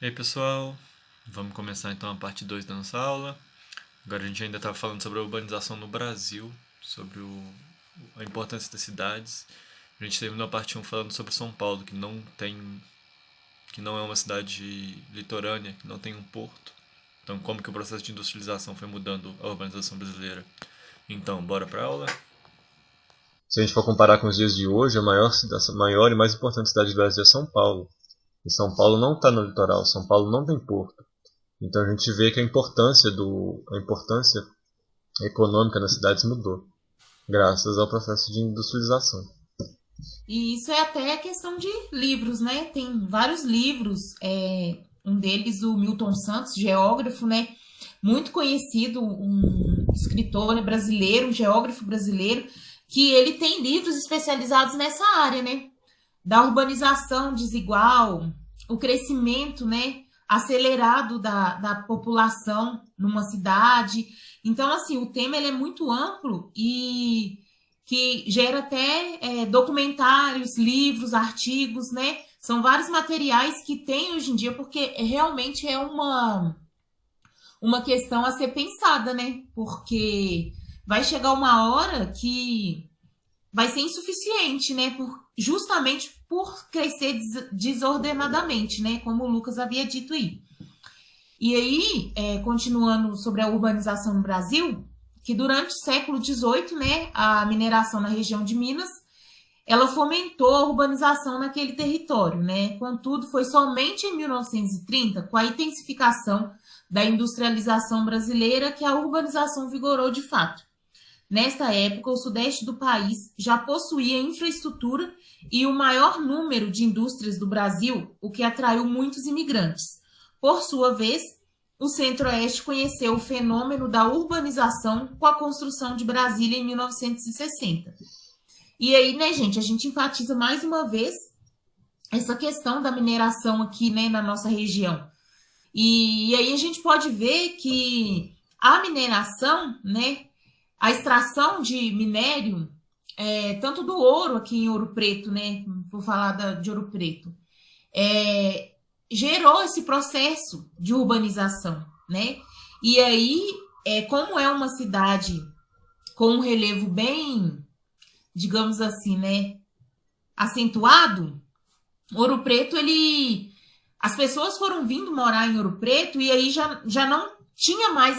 E aí pessoal, vamos começar então a parte 2 da nossa aula. Agora a gente ainda estava falando sobre a urbanização no Brasil, sobre a importância das cidades. A gente terminou a parte um falando sobre São Paulo, que não é uma cidade litorânea, que não tem um porto. Então como que o processo de industrialização foi mudando a urbanização brasileira. Então, bora para a aula? Se a gente for comparar com os dias de hoje, a maior e mais importante cidade do Brasil é São Paulo. E São Paulo não está no litoral, São Paulo não tem porto. Então a gente vê que a importância econômica das cidades mudou, graças ao processo de industrialização. E isso é até questão de livros, né? Tem vários livros, um deles o Milton Santos, geógrafo, né? Muito conhecido, um escritor, né, brasileiro, um geógrafo brasileiro, que ele tem livros especializados nessa área, né? Da urbanização desigual, o crescimento, né? Acelerado da população numa cidade. Então, assim, o tema ele é muito amplo e que gera até documentários, livros, artigos, né? São vários materiais que tem hoje em dia, porque realmente é uma questão a ser pensada, né? Porque vai chegar uma hora que vai ser insuficiente, né? Justamente por crescer desordenadamente, né? Como o Lucas havia dito aí. E aí, continuando sobre a urbanização no Brasil, que durante o século XVIII, né, a mineração na região de Minas, ela fomentou a urbanização naquele território, né? Contudo, foi somente em 1930, com a intensificação da industrialização brasileira, que a urbanização vigorou de fato. Nesta época, o sudeste do país já possuía infraestrutura e o maior número de indústrias do Brasil, o que atraiu muitos imigrantes. Por sua vez, o Centro-Oeste conheceu o fenômeno da urbanização com a construção de Brasília em 1960. E aí, né, gente, a gente enfatiza mais uma vez essa questão da mineração aqui, né, na nossa região. E aí a gente pode ver que a mineração, né, a extração de minério, tanto do ouro aqui em Ouro Preto, né, vou falar de Ouro Preto, é, gerou esse processo de urbanização, né? E aí, como é uma cidade com um relevo bem, digamos assim, né, acentuado, Ouro Preto, as pessoas foram vindo morar em Ouro Preto e aí já não tinha mais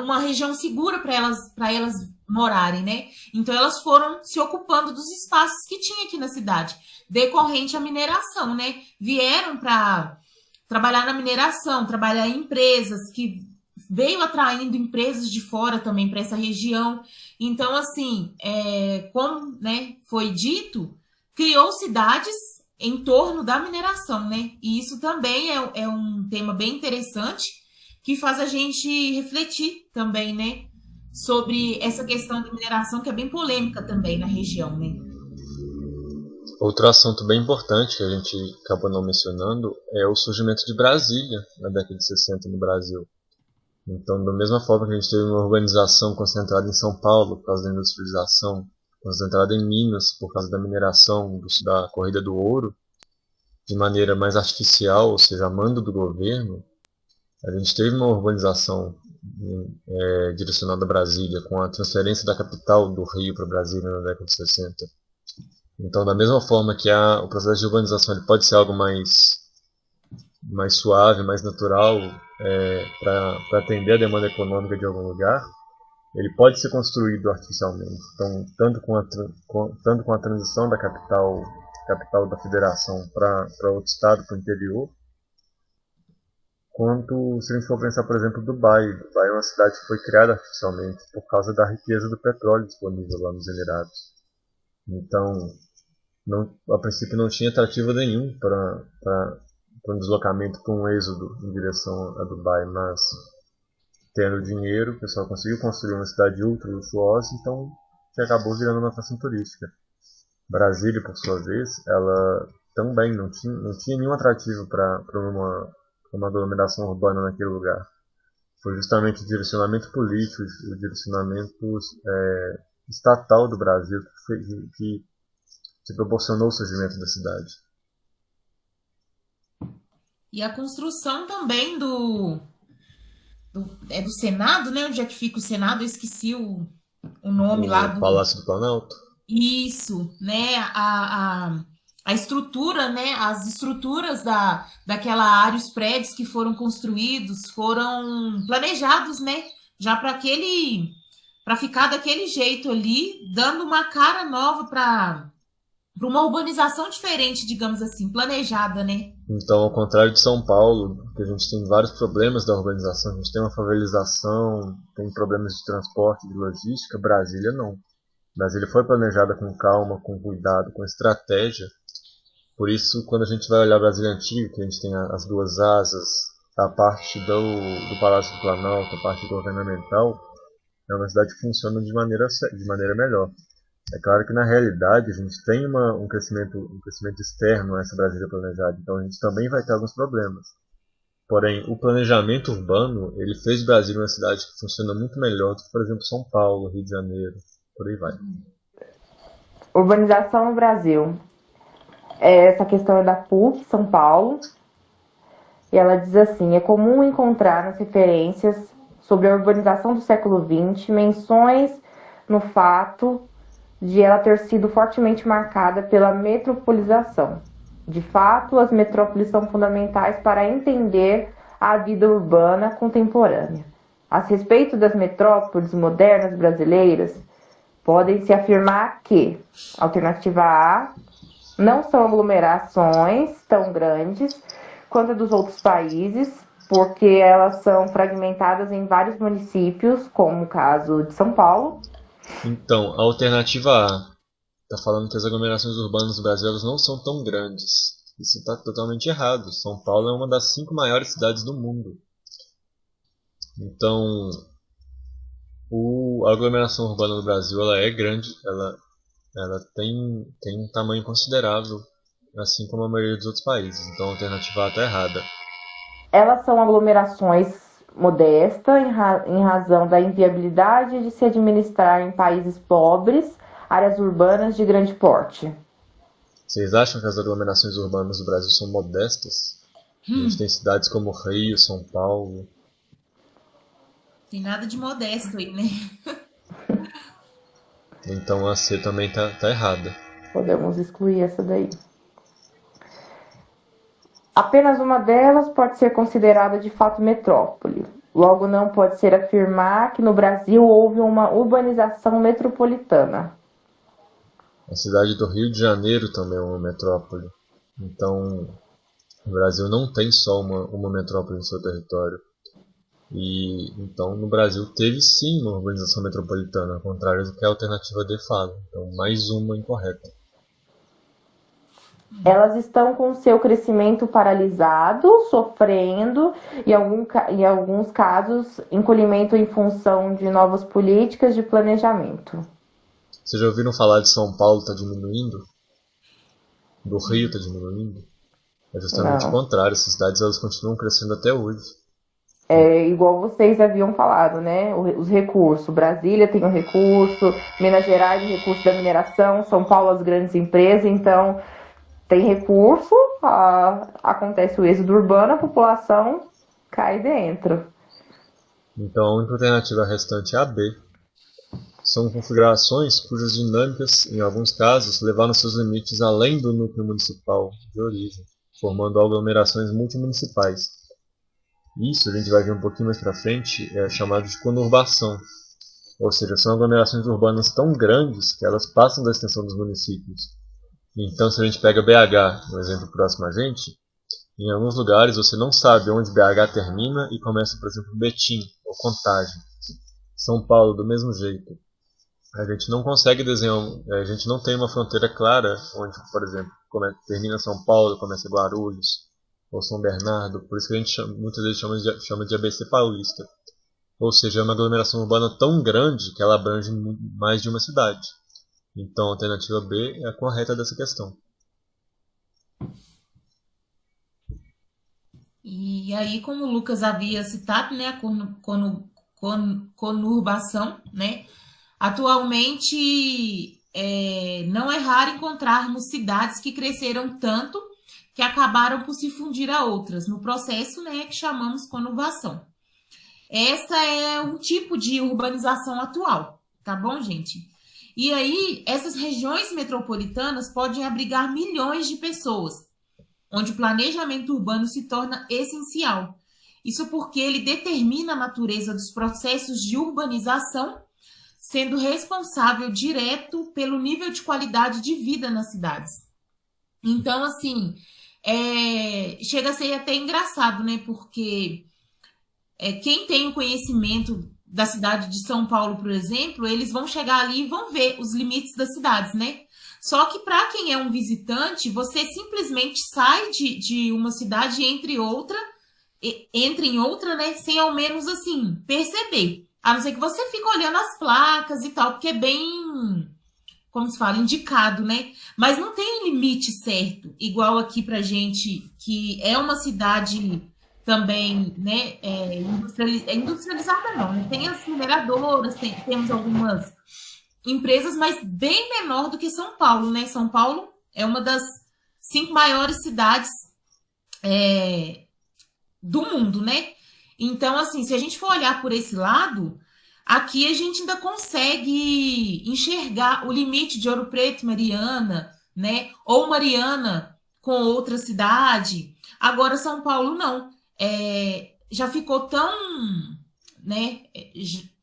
uma região segura para elas morarem, né? Então elas foram se ocupando dos espaços que tinha aqui na cidade, decorrente à mineração, né? Vieram para trabalhar na mineração, trabalhar em empresas que veio atraindo empresas de fora também para essa região. Então, assim, como, né, foi dito, criou cidades em torno da mineração, né? E isso também é um tema bem interessante que faz a gente refletir também, né? Sobre essa questão da mineração que é bem polêmica também na região, né? Outro assunto bem importante que a gente acabou não mencionando é o surgimento de Brasília na década de 60 no Brasil. Então, da mesma forma que a gente teve uma urbanização concentrada em São Paulo por causa da industrialização, concentrada em Minas por causa da mineração, da corrida do ouro, de maneira mais artificial, ou seja, a mando do governo, a gente teve uma urbanização direcionada a Brasília, com a transferência da capital do Rio para Brasília na década de 60. Então, da mesma forma que o processo de urbanização ele pode ser algo mais suave, mais natural, para atender a demanda econômica de algum lugar, ele pode ser construído artificialmente. Então, tanto com a transição da capital da federação para outro estado, para o interior, quanto se a gente for pensar, por exemplo, Dubai. Dubai é uma cidade que foi criada artificialmente por causa da riqueza do petróleo disponível lá nos Emirados. Então, a princípio não tinha atrativo nenhum para um deslocamento, para um êxodo em direção a Dubai, mas tendo dinheiro, o pessoal conseguiu construir uma cidade ultra luxuosa, então que acabou virando uma atração turística. Brasília, por sua vez, ela também não tinha nenhum atrativo para uma aglomeração urbana naquele lugar. Foi justamente o direcionamento político, o direcionamento estatal do Brasil que proporcionou o surgimento da cidade. E a construção também do Senado, né? Onde é que fica o Senado? Eu esqueci o nome lá O do. Palácio do Planalto. Isso, né? A estrutura, né? As estruturas daquela área, os prédios que foram construídos foram planejados, né? Já para ficar daquele jeito ali, dando uma cara nova para uma urbanização diferente, digamos assim, planejada, né? Então, ao contrário de São Paulo, que a gente tem vários problemas da urbanização, a gente tem uma favelização, tem problemas de transporte, de logística, Brasília não. Brasília foi planejada com calma, com cuidado, com estratégia. Por isso, quando a gente vai olhar Brasília Antiga, que a gente tem as duas asas, a parte do Palácio do Planalto, a parte governamental, é uma cidade que funciona de maneira melhor. É claro que na realidade a gente tem um crescimento externo a essa Brasília planejada, então a gente também vai ter alguns problemas. Porém, o planejamento urbano, ele fez Brasília uma cidade que funciona muito melhor do que, por exemplo, São Paulo, Rio de Janeiro, por aí vai. Urbanização no Brasil. Essa questão é da PUC, São Paulo. E ela diz assim: é comum encontrar nas referências sobre a urbanização do século XX menções no fato de ela ter sido fortemente marcada pela metropolização. De fato, as metrópoles são fundamentais para entender a vida urbana contemporânea. A respeito das metrópoles modernas brasileiras, pode-se afirmar que, alternativa A, não são aglomerações tão grandes quanto a dos outros países, porque elas são fragmentadas em vários municípios, como o caso de São Paulo. Então, a alternativa A está falando que as aglomerações urbanas do Brasil elas não são tão grandes. Isso está totalmente errado. São Paulo é uma das 5 maiores cidades do mundo. Então, a aglomeração urbana do Brasil ela é grande, ela tem um tamanho considerável, assim como a maioria dos outros países. Então, a alternativa A está errada. Elas são aglomerações modestas em razão da inviabilidade de se administrar em países pobres áreas urbanas de grande porte. Vocês acham que as aglomerações urbanas do Brasil são modestas? A gente tem cidades como Rio, São Paulo. Tem nada de modesto aí, né? Então a C também tá errada. Podemos excluir essa daí. Apenas uma delas pode ser considerada de fato metrópole. Logo, não pode ser afirmar que no Brasil houve uma urbanização metropolitana. A cidade do Rio de Janeiro também é uma metrópole. Então, o Brasil não tem só uma metrópole no seu território. E então no Brasil teve sim uma urbanização metropolitana, ao contrário do que a alternativa D fala. Então, mais uma incorreta. Elas estão com seu crescimento paralisado, sofrendo, e em alguns casos, encolhimento em função de novas políticas de planejamento. Vocês já ouviram falar de São Paulo está diminuindo? Do Rio está diminuindo? É justamente o contrário, essas cidades elas continuam crescendo até hoje. É igual vocês haviam falado, né? Os recursos. Brasília tem o recurso, Minas Gerais o recurso da mineração, São Paulo as grandes empresas, então tem recurso, acontece o êxodo urbano, a população cai dentro. Então a única alternativa restante é a B. São configurações cujas dinâmicas, em alguns casos, levaram seus limites além do núcleo municipal de origem, formando aglomerações multimunicipais. Isso, a gente vai ver um pouquinho mais para frente, é chamado de conurbação. Ou seja, são aglomerações urbanas tão grandes que elas passam da extensão dos municípios. Então, se a gente pega BH, um exemplo próximo a gente, em alguns lugares você não sabe onde BH termina e começa, por exemplo, Betim ou Contagem. São Paulo, do mesmo jeito. A gente não consegue desenhar, a gente não tem uma fronteira clara onde, por exemplo, termina São Paulo, começa Guarulhos ou São Bernardo, por isso que a gente muitas vezes chama de ABC paulista. Ou seja, é uma aglomeração urbana tão grande que ela abrange mais de uma cidade. Então a alternativa B é a correta dessa questão. E aí, como o Lucas havia citado, né, a conurbação, né, atualmente não é raro encontrarmos cidades que cresceram tanto que acabaram por se fundir a outras, no processo, né, que chamamos conurbação. Essa é um tipo de urbanização atual, tá bom, gente? E aí, essas regiões metropolitanas podem abrigar milhões de pessoas, onde o planejamento urbano se torna essencial. Isso porque ele determina a natureza dos processos de urbanização, sendo responsável direto pelo nível de qualidade de vida nas cidades. Então, assim, chega a ser até engraçado, né? Porque quem tem o conhecimento da cidade de São Paulo, por exemplo, eles vão chegar ali e vão ver os limites das cidades, né? Só que para quem é um visitante, você simplesmente sai de uma cidade e entra em outra, né? Sem ao menos, assim, perceber. A não ser que você fique olhando as placas e tal, porque é bem, como se fala, indicado, né? Mas não tem limite certo, igual aqui pra gente, que é uma cidade também, né, industrializada não, né? Tem as mineradoras, temos algumas empresas, mas bem menor do que São Paulo, né? São Paulo é uma das 5 maiores cidades do mundo, né? Então, assim, se a gente for olhar por esse lado, aqui a gente ainda consegue enxergar o limite de Ouro Preto e Mariana, né? Ou Mariana com outra cidade. Agora, São Paulo, não. Já ficou tão, né?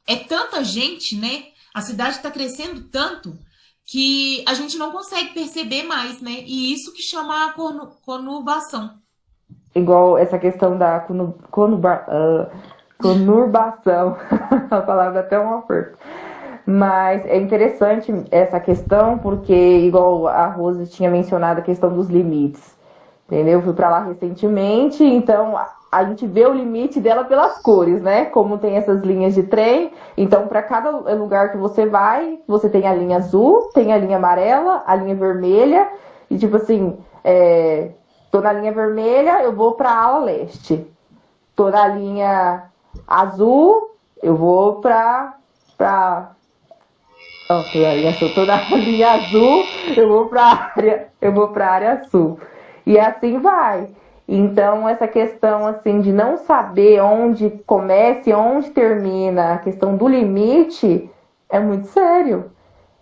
É tanta gente, né? A cidade está crescendo tanto que a gente não consegue perceber mais, né? E isso que chama a conurbação. Igual essa questão da conurbação, a palavra é até um aperto. Mas é interessante essa questão porque, igual a Rose tinha mencionado, a questão dos limites. Entendeu? Eu fui para lá recentemente, então a gente vê o limite dela pelas cores, né? Como tem essas linhas de trem. Então, para cada lugar que você vai, você tem a linha azul, tem a linha amarela, a linha vermelha. E tipo assim, tô na linha vermelha, eu vou para a ala leste. Tô na linha azul, eu vou pra tô na linha azul, eu vou pra área sul. E assim vai. Então, essa questão assim de não saber onde começa e onde termina, a questão do limite, é muito sério.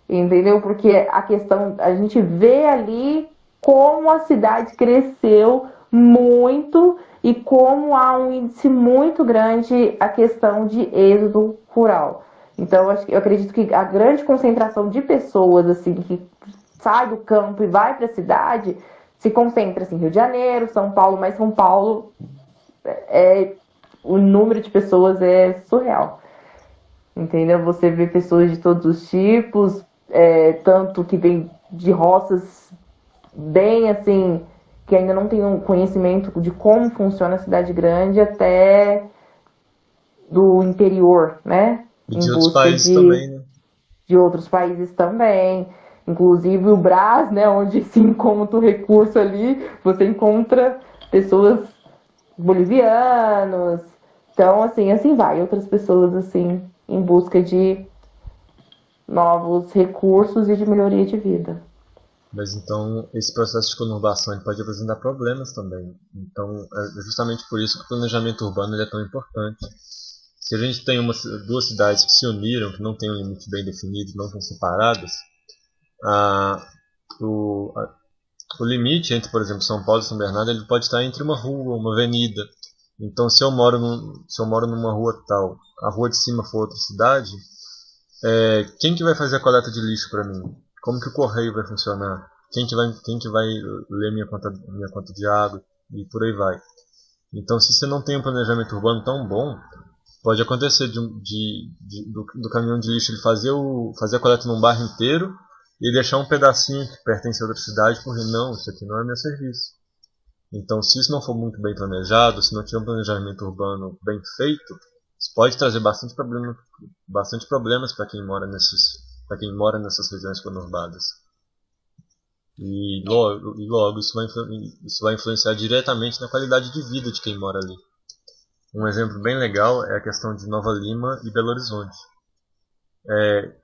Entendeu? Porque a gente vê ali como a cidade cresceu muito e como há um índice muito grande a questão de êxodo rural. Então, eu acredito que a grande concentração de pessoas assim que sai do campo e vai para a cidade se concentra assim, Rio de Janeiro, São Paulo, mas São Paulo o número de pessoas é surreal. Entendeu? Você vê pessoas de todos os tipos, tanto que vem de roças bem assim, que ainda não tem um conhecimento de como funciona a cidade grande, até do interior, né? E de outros países também, né? De outros países também. Inclusive o Brás, né, onde se encontra o recurso ali, você encontra pessoas bolivianos. Então, assim vai. Outras pessoas, assim, em busca de novos recursos e de melhoria de vida. Mas então, esse processo de conurbação ele pode apresentar problemas também. Então, é justamente por isso que o planejamento urbano ele é tão importante. Se a gente tem duas cidades que se uniram, que não têm um limite bem definido, não estão separadas, o limite entre, por exemplo, São Paulo e São Bernardo, ele pode estar entre uma rua, uma avenida. Então, se eu moro numa rua tal, a rua de cima for outra cidade, quem que vai fazer a coleta de lixo para mim? Como que o correio vai funcionar? Quem que vai ler minha conta de água? E por aí vai. Então, se você não tem um planejamento urbano tão bom, pode acontecer do caminhão de lixo ele fazer a coleta num bairro inteiro e deixar um pedacinho que pertence a outra cidade, porque não, isso aqui não é meu serviço. Então, se isso não for muito bem planejado, se não tiver um planejamento urbano bem feito, isso pode trazer bastante problemas para quem mora nessas regiões conurbadas. E logo isso vai influenciar diretamente na qualidade de vida de quem mora ali. Um exemplo bem legal é a questão de Nova Lima e Belo Horizonte.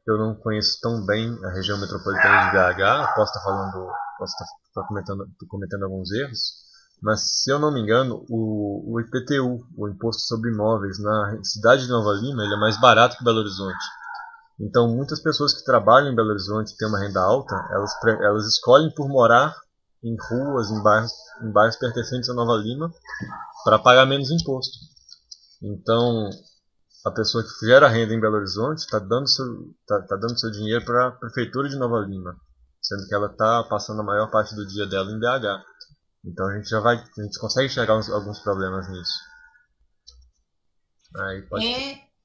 Eu não conheço tão bem a região metropolitana de BH, posso estar estar cometendo alguns erros, mas se eu não me engano, o IPTU, o Imposto sobre Imóveis, na cidade de Nova Lima, ele é mais barato que Belo Horizonte. Então, muitas pessoas que trabalham em Belo Horizonte e têm uma renda alta, elas escolhem por morar em ruas, em bairros pertencentes a Nova Lima, para pagar menos imposto. Então, a pessoa que gera renda em Belo Horizonte está dando seu dinheiro para a prefeitura de Nova Lima, sendo que ela está passando a maior parte do dia dela em BH. Então a gente consegue enxergar alguns problemas nisso. Aí pode.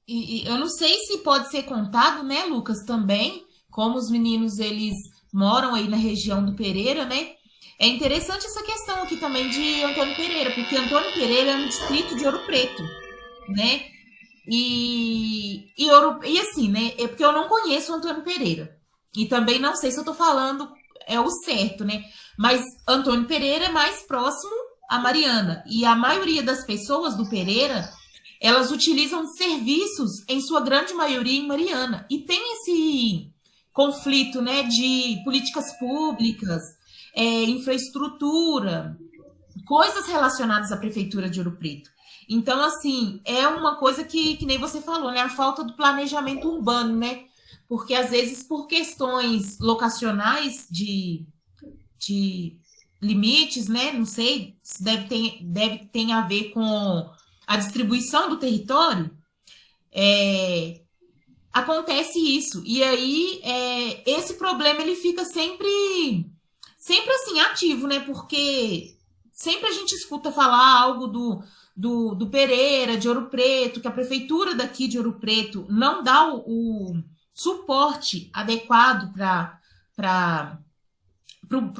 E eu não sei se pode ser contado, né, Lucas, também, como os meninos eles moram aí na região do Pereira, né? É interessante essa questão aqui também de Antônio Pereira, porque Antônio Pereira é um distrito de Ouro Preto, né? E assim, né? É porque eu não conheço o Antônio Pereira. E também não sei se eu tô falando o certo, né? Mas Antônio Pereira é mais próximo a Mariana. E a maioria das pessoas do Pereira, elas utilizam serviços, em sua grande maioria, em Mariana. E tem esse conflito, né, de políticas públicas, infraestrutura, coisas relacionadas à prefeitura de Ouro Preto. Então, assim, é uma coisa que nem você falou, né? A falta do planejamento urbano, né? Porque, às vezes, por questões locacionais de limites, né? Não sei, se deve ter a ver com a distribuição do território, acontece isso. E aí, esse problema, ele fica sempre assim, ativo, né? Porque sempre a gente escuta falar algo do Pereira, de Ouro Preto, que a prefeitura daqui de Ouro Preto não dá o suporte adequado para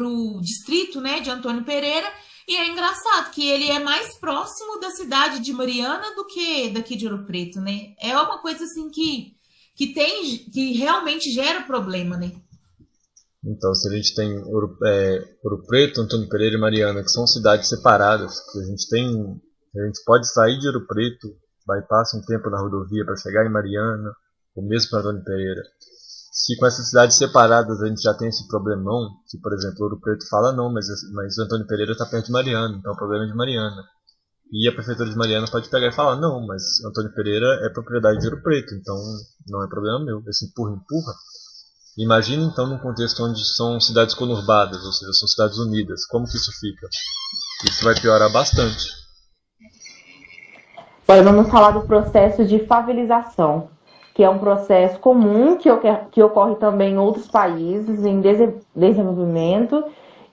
o distrito, né, de Antônio Pereira. E é engraçado que ele é mais próximo da cidade de Mariana do que daqui de Ouro Preto, né? É uma coisa assim que realmente gera problema, né? Então, se a gente tem Ouro Preto, Antônio Pereira e Mariana, que são cidades separadas, que a gente pode sair de Ouro Preto, passa um tempo na rodovia para chegar em Mariana, ou mesmo para Antônio Pereira. Se com essas cidades separadas a gente já tem esse problemão, que, por exemplo, Ouro Preto fala não, mas o Antônio Pereira está perto de Mariana, então é o problema de Mariana. E a prefeitura de Mariana pode pegar e falar, não, mas Antônio Pereira é propriedade de Ouro Preto, então não é problema meu. Esse empurra. Imagina então num contexto onde são cidades conurbadas, ou seja, são cidades unidas, como que isso fica? Isso vai piorar bastante. Agora vamos falar do processo de favelização, que é um processo comum que ocorre também em outros países em desenvolvimento,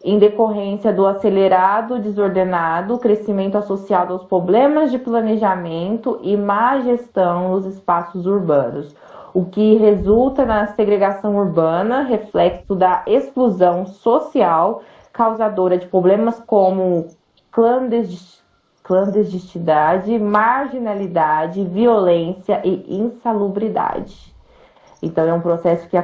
em decorrência do acelerado, desordenado crescimento associado aos problemas de planejamento e má gestão nos espaços urbanos, o que resulta na segregação urbana, reflexo da exclusão social, causadora de problemas como clandestinidade, marginalidade, violência e insalubridade. Então é um processo que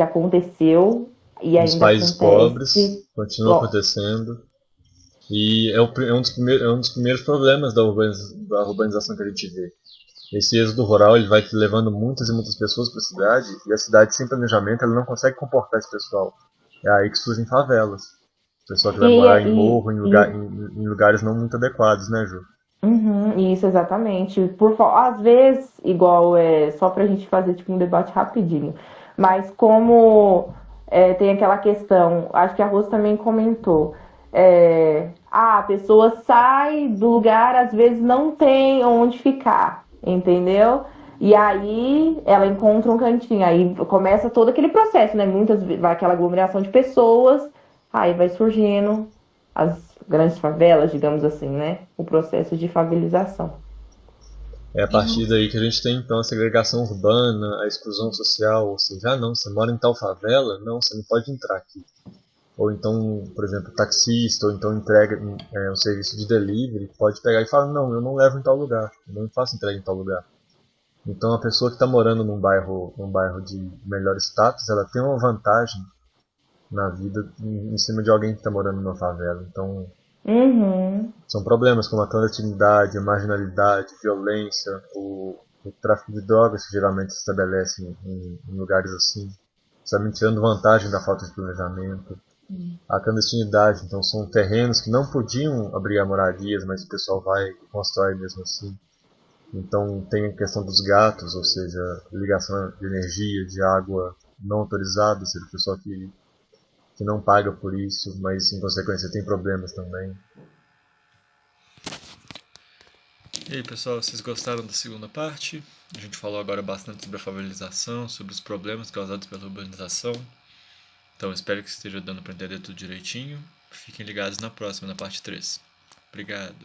aconteceu e ainda nos países pobres, continua Bom, acontecendo. E é um dos primeiros problemas da urbanização que a gente vê. Esse êxodo rural ele vai levando muitas e muitas pessoas para a cidade, e a cidade sem planejamento ela não consegue comportar esse pessoal. É aí que surgem favelas. O pessoal que vai morar em morro, em lugares não muito adequados, né, Ju? Isso, exatamente. Às vezes, igual, só pra gente fazer tipo um debate rapidinho, mas como tem aquela questão, acho que a Rose também comentou, a pessoa sai do lugar, às vezes não tem onde ficar, entendeu? E aí ela encontra um cantinho, aí começa todo aquele processo, né? Muitas vezes vai aquela aglomeração de pessoas, aí vai surgindo as grandes favelas, digamos assim, né? O processo de favelização. É a partir daí que a gente tem então a segregação urbana, a exclusão social, ou seja, não, você mora em tal favela, não, você não pode entrar aqui. Ou então, por exemplo, taxista, ou então entrega um serviço de delivery, pode pegar e falar, não, eu não levo em tal lugar, eu não faço entrega em tal lugar. Então a pessoa que está morando num bairro de melhor status, ela tem uma vantagem na vida em cima de alguém que está morando numa favela. Então são problemas como a clandestinidade, a marginalidade, a violência, o tráfico de drogas que geralmente se estabelece em lugares assim, sabe, tirando vantagem da falta de planejamento. a clandestinidade. Então são terrenos que não podiam abrigar moradias, mas o pessoal vai e constrói mesmo assim. Então tem a questão dos gatos, ou seja, ligação de energia, de água não autorizada, ou seja, o pessoal que não paga por isso, mas em consequência tem problemas também. E aí, pessoal, vocês gostaram da segunda parte? A gente falou agora bastante sobre a favelização, sobre os problemas causados pela urbanização. Então, espero que esteja dando para entender tudo direitinho. Fiquem ligados na próxima, na parte 3. Obrigado.